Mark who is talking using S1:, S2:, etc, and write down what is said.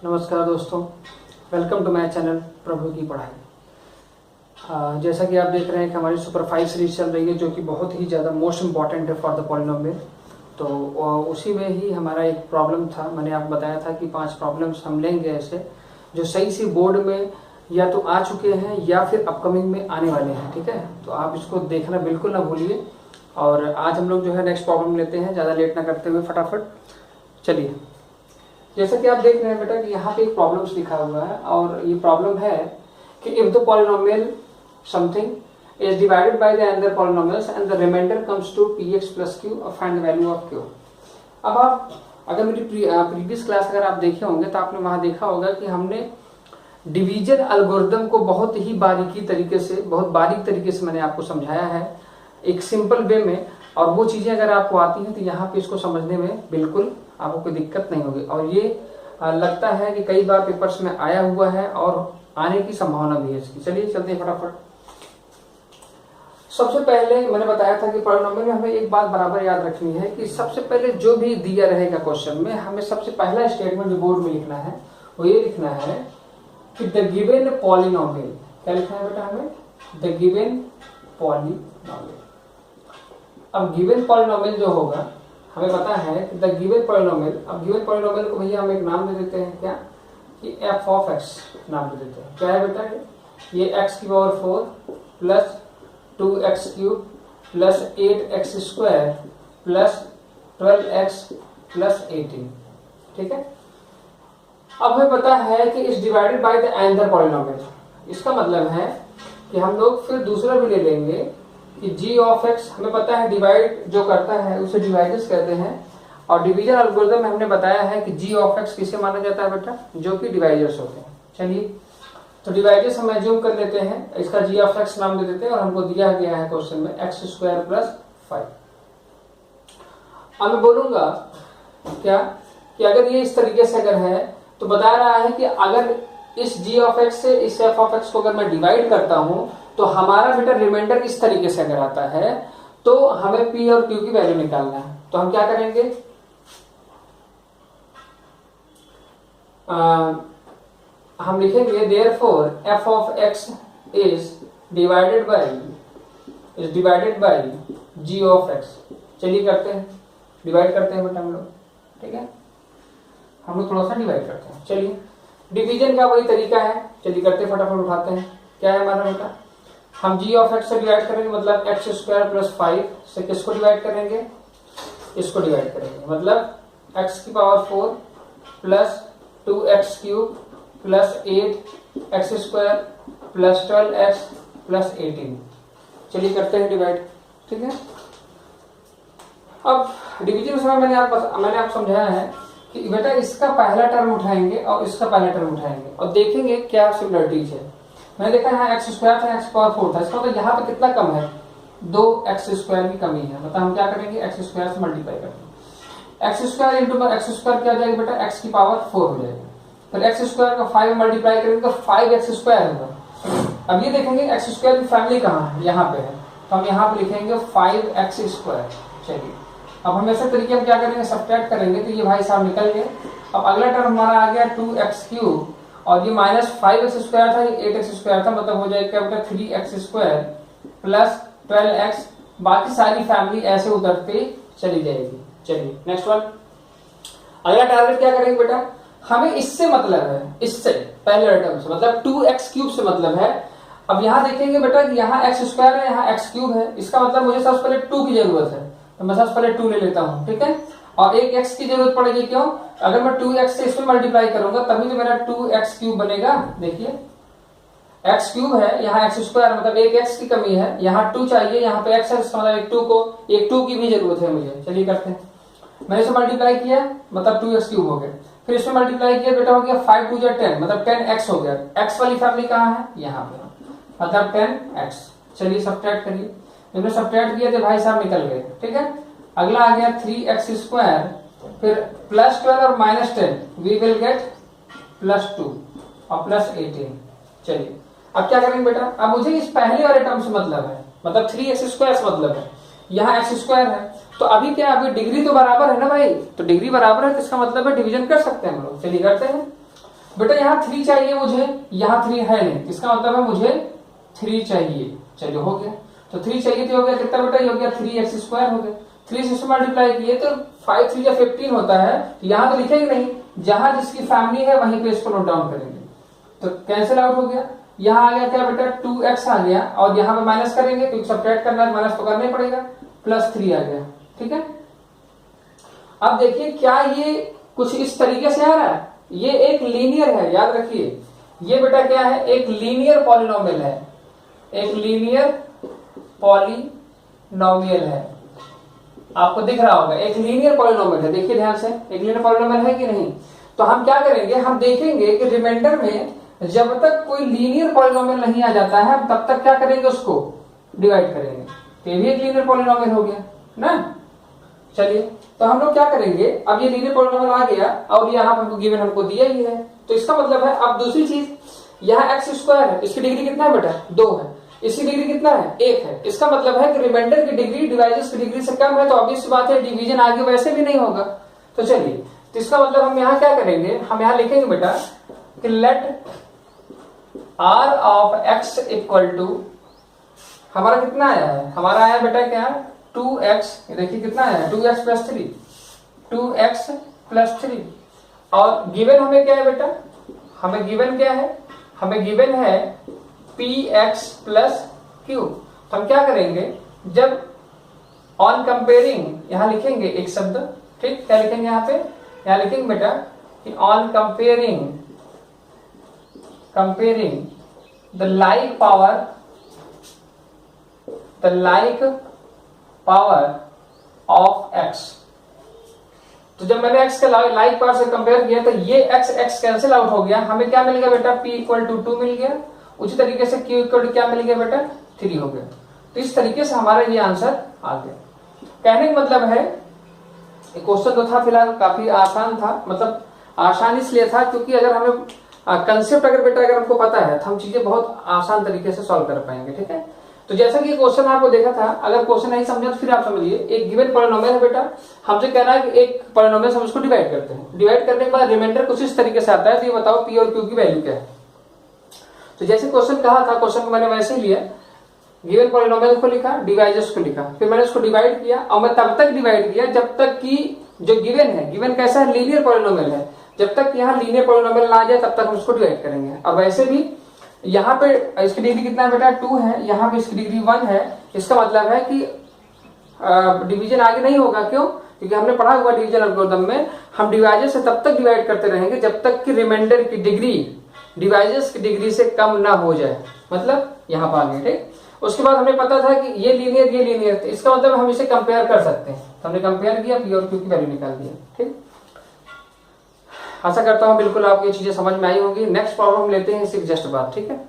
S1: नमस्कार दोस्तों, welcome to my channel प्रभु की पढ़ाई। जैसा कि आप देख रहे हैं कि हमारी सुपर 5 सीरीज चल रही है जो कि बहुत ही ज़्यादा मोस्ट इम्पॉर्टेंट है फॉर द पॉलिनोमियल। तो उसी में ही हमारा एक प्रॉब्लम था। मैंने आपको बताया था कि 5 प्रॉब्लम्स हम लेंगे ऐसे जो सही से बोर्ड में या तो आ चुके हैं या फिर अपकमिंग में आने वाले हैं। ठीक है, तो आप इसको देखना बिल्कुल ना भूलिए। और आज हम लोग जो है नेक्स्ट प्रॉब्लम लेते हैं, ज़्यादा लेट ना करते हुए फटाफट चलिए। जैसा कि आप देख रहे हैं बेटा कि यहाँ पे एक प्रॉब्लम्स लिखा हुआ है और ये प्रॉब्लम है कि if the polynomial something is divided by the another polynomials and the remainder comes to px plus q और find the value of q। अब आप अगर मेरी प्रीवियस क्लास अगर आप देखे होंगे तो आपने वहां देखा होगा कि हमने डिवीजन एल्गोरिथम को बहुत ही बारीक तरीके से मैंने आपको समझाया है एक सिंपल वे में। और वो चीजें अगर आपको आती हैं तो यहाँ पे इसको समझने में बिल्कुल आपको कोई दिक्कत नहीं होगी। और ये लगता है कि कई बार पेपर्स में आया हुआ है और आने की संभावना भी है इसकी। चलिए चलते हैं फटाफट। सबसे पहले मैंने बताया था कि पॉलिनोमियल में हमें एक बात बराबर याद रखनी है कि सबसे पहले जो भी दिया रहेगा क्वेश्चन में, हमें सबसे पहला स्टेटमेंट जो बोर्ड में लिखना है वो ये लिखना है कि द गिवन पॉलिनोमियल, क्या लिखना है बेटा हमें, द गिवन पॉलिनोमियल। अब गिवन पॉलिनोमियल जो होगा हमें पता है कि द गिवन पॉलिनोमियल, अब गिवन पॉलिनोमियल को भैया हम एक नाम दे देते हैं क्या, कि f ऑफ x नाम दे देते हैं। क्या है बेटा ये x की power 4 plus 2x cube plus 8x square plus 12x plus 18। ठीक है, अब हमें पता है कि इस divided by the another polynomial. इसका मतलब है कि हम लोग फिर दूसरा भी ले लेंगे कि g ऑफ x, हमें पता है डिवाइड जो करता है उसे डिवाइडर्स कहते हैं। और डिवीजन एल्गोरिथम में हमने बताया है कि g ऑफ x किसे माना जाता है बेटा, जो कि डिवाइडर्स होते हैं। चलिए तो डिवाइडर्स हम एज्यूम कर लेते हैं, इसका g ऑफ x नाम दे देते हैं और हमको दिया गया है क्वेश्चन में x स्क्वायर प्लस 5। अब मैं बोलूंगा क्या कि अगर ये इस तरीके से अगर है तो बता रहा है कि अगर इस g ऑफ x से इस f ऑफ x को अगर मैं डिवाइड करता हूं तो हमारा बेटा रिमाइंडर इस तरीके से अगर आता है तो हमें p और q की वैल्यू निकालना है। तो हम क्या करेंगे, हम लिखेंगे therefore f of x is divided by g of x। चलिए करते हैं, डिवाइड करते हैं बेटा हम लोग। ठीक है, हम लोग थोड़ा सा डिवाइड करते हैं। चलिए डिवीजन का वही तरीका है, चलिए करते फटाफट उठाते हैं। क्या है हमारा बेटा, हम g ऑफ x से डिवाइड करेंगे, मतलब x स्क्वायर प्लस 5 से किसको डिवाइड करेंगे, इसको डिवाइड करेंगे, मतलब x की power 4 plus 2x cube plus 8x square plus 12x plus 18। चलिए करते हैं डिवाइड। ठीक है, अब डिवीजन समय मैंने आपको समझाया है कि बेटा इसका पहला टर्म उठाएंगे और इसका पहला टर्म उठाएंगे और देखेंगे क्या सिमिलरिटीज है। मैंने देखा यहाँ x स्क्वायर था, x पावर 4 था, इसका मतलब यहाँ पे कितना कम है, 2x स्क्वायर की कमी है। मतलब हम क्या करेंगे, x स्क्वायर से मल्टीप्लाई करेंगे। x square into x square क्या हो जाएगा बेटा, x की पावर 4 हो जाएगा। फिर x स्क्वायर का 5 मल्टीप्लाई करेंगे तो 5x स्क्वायर होगा। अब ये देखेंगे x स्क्वायर की फैमिली कहाँ है, यहाँ पे है, तो हम यहाँ पे लिखेंगे 5x स्क्वायर। चलिए अब हम ऐसे तरीके हम क्या करेंगे, सब्ट्रैक्ट करेंगे तो ये भाई साहब निकल गए। अब अगला टर्म हमारा आ गया 2x क्यूब और ये माइनस 5x स्क्वायर था, ये 8x स्क्वायर था, मतलब हो जाएगा बेटा 3x स्क्वायर प्लस 12x। बाकी सारी फैमिली ऐसे उतरते चली जाएगी। चलिए नेक्स्ट वन, अगला टारगेट क्या करेंगे बेटा, हमें इससे मतलब है, इससे पहले टर्म से मतलब 2x क्यूब से मतलब है। अब यहाँ देखेंगे बेटा कि यहाँ x स्क्वायर है, यहाँ x क्यूब है, इसका मतलब मुझे सबसे पहले 2 की जरूरत है, तो मैं सबसे पहले 2 ले लेता हूँ। ठीक है, और एक x की जरूरत पड़ेगी, क्यों, अगर मैं 2x से इसमें मल्टीप्लाई करूंगा तभी तो मेरा 2x क्यूब बनेगा। देखिए x क्यूब है, यहाँ x स्क्वायर, मतलब एक x की कमी है, यहाँ 2 चाहिए, यहाँ पे x है, इसका मतलब एक 2 की भी जरूरत है मुझे। चलिए करते हैं, मैंने इसे मल्टीप्लाई किया मतलब 2x क्यूब हो गया, फिर इसमें मल्टीप्लाई किया बेटा हो गया 5 2 10, मतलब 10x हो गया। x वाली फैमिली कहाँ है, यहाँ पे, मतलब 10x। चलिए सब्ट्रैक्ट करिए, मैंने सब्ट्रैक्ट किया तो भाई साहब निकल गए। ठीक है, अगला आ गया 3x स्क्वायर, फिर प्लस 12 और minus 10, we will get plus 2 और प्लस 18। चलिए अब क्या करेंगे बेटा, अब मुझे इस पहले वाले टर्म से मतलब है, मतलब 3x स्क्वायर से मतलब है, यहाँ x स्क्वायर है, तो अभी क्या, अभी डिग्री तो बराबर है ना भाई, तो डिग्री बराबर है तो इसका मतलब है डिवीजन कर सकते हैं हम लोग। चलिए करते हैं, बेटा यहाँ 3 चाहिए मुझे, यहाँ 3 है नहीं, इसका मतलब है मुझे 3 चाहिए। चलिए हो गया, तो 3 चाहिए तो हो गया कितना बेटा, ये हो गया 3x² हो गया। 3 से मल्टीप्लाई किए तो 5 3 या 15 होता है। यहाँ तो लिखेंगे नहीं, जहां जिसकी फैमिली है वहीं पे इसको नोट डाउन करेंगे। तो कैंसिल आउट हो गया, यहाँ आ गया क्या बेटा 2x आ गया, और यहाँ पे माइनस करेंगे क्योंकि सब्ट्रैक्ट करना है, माइनस तो करना ही पड़ेगा, +3 आ गया। ठीक है, अब देखिए क्या ये कुछ इस तरीके से आ रहा है, ये एक लीनियर है, याद रखिए ये बेटा क्या है, एक लीनियर पॉलिनोमियल है, एक लीनियर पॉलिनोमियल है। आपको दिख रहा होगा एक लीनियर पॉलिनोमियल है, देखिए ध्यान से, एक लीनियर पॉलिनोमियल है कि नहीं। तो हम क्या करेंगे, हम देखेंगे कि रिमाइंडर में जब तक कोई लीनियर पॉलिनोमियल नहीं आ जाता है हम तब तक क्या करेंगे, उसको डिवाइड करेंगे। तो ये भी एक लीनियर पॉलिनोमियल हो गया ना। चलिए तो हम लोग क्या करेंगे, अब ये लीनियर पॉलिनोमियल आ गया और यहाँ हमको गिवन हमको दिया ही है, तो इसका मतलब है अब दूसरी चीज, यहाँ x² है, इसकी डिग्री कितना है बेटा 2 है, इसकी डिग्री कितना है 1 है। इसका मतलब है कि रिमाइंडर की डिग्री डिवाइजर्स की डिग्री से कम है, तो ऑब्वियस बात है डिवीजन आगे वैसे भी नहीं होगा। तो चलिए, तो इसका मतलब हम यहाँ क्या करेंगे, हम यहाँ लिखेंगे बेटा कि let r of x equal to, हमारा कितना आया है, हमारा आया बेटा क्या 2x, देखिए कितना आया 2x + 3, 2x + 3, और गिवन हमें क्या है बेटा, हमें गिवन क्या है, हमें गिवन है px + q। तो हम क्या करेंगे, जब ऑन कंपेयरिंग यहां लिखेंगे एक शब्द, ठीक, क्या लिखेंगे यहाँ पे, यहां लिखेंगे बेटा कि on comparing the like power of x। तो जब मैंने x के लाइक पावर से कंपेयर किया तो ये x कैंसिल आउट हो गया, हमें क्या मिल गया बेटा p = 2 मिल गया। उसी तरीके से q = क्या मिल गया बेटा 3 हो गया। तो इस तरीके से हमारा ये आंसर आ गया। कहने का मतलब है क्वेश्चन तो था फिलहाल काफी आसान था, मतलब आसान इसलिए था क्योंकि अगर हमें कंसेप्ट अगर बेटा अगर हमको पता है तो हम चीजें बहुत आसान तरीके से सॉल्व कर पाएंगे। ठीक है, तो जैसा कि क्वेश्चन आपको देखा था, अगर क्वेश्चन नहीं समझा तो फिर आप समझिए, एक गिवन पॉलिनोमियल है बेटा, हमसे कहना है कि एक पॉलिनोमियल हम उसको डिवाइड करते हैं, डिवाइड करने के बाद रिमाइंडर कुछ इस तरीके से आता है, तो ये बताओ p और q की वैल्यू क्या है। तो जैसे क्वेश्चन कहा था, क्वेश्चन को मैंने वैसे ही लिया, गिवन पॉलिनोमियल को लिखा, डिवाइजर्स को लिखा, फिर मैंने उसको डिवाइड किया, और मैं तब तक डिवाइड किया जब तक कि जो गिवन है, गिवन कैसा है लीनियर पॉलिनोमियल है, जब तक यहाँ लीनियर पॉलिनोमियल ना आ जाए तब तक हम उसको डिवाइड करेंगे। और वैसे भी यहाँ पे इसकी डिग्री कितना है बेटा 2 है, यहाँ पे इसकी डिग्री 1 है, इसका मतलब है कि डिवीजन आगे नहीं होगा। क्यों? क्योंकि हमने पढ़ा हुआ डिवीजन एल्गोरिथम में हम डिवाइजर से तब तक डिवाइड करते रहेंगे जब तक कि रिमाइंडर की डिग्री डिवाइजर्स की डिग्री से कम ना हो जाए, मतलब यहाँ पर आगे। ठीक, उसके बाद हमें पता था कि ये लीनियर, तो इसका मतलब हम इसे कंपेयर कर सकते हैं, तो हमने कंपेयर किया, p और q की वैल्यू निकाल दिया। ठीक, आशा करता हूँ बिल्कुल आपको ये चीजें समझ में आई होंगी। नेक्स्ट प्रॉब्लम लेते हैं इसी जस्ट बाद। ठीक है।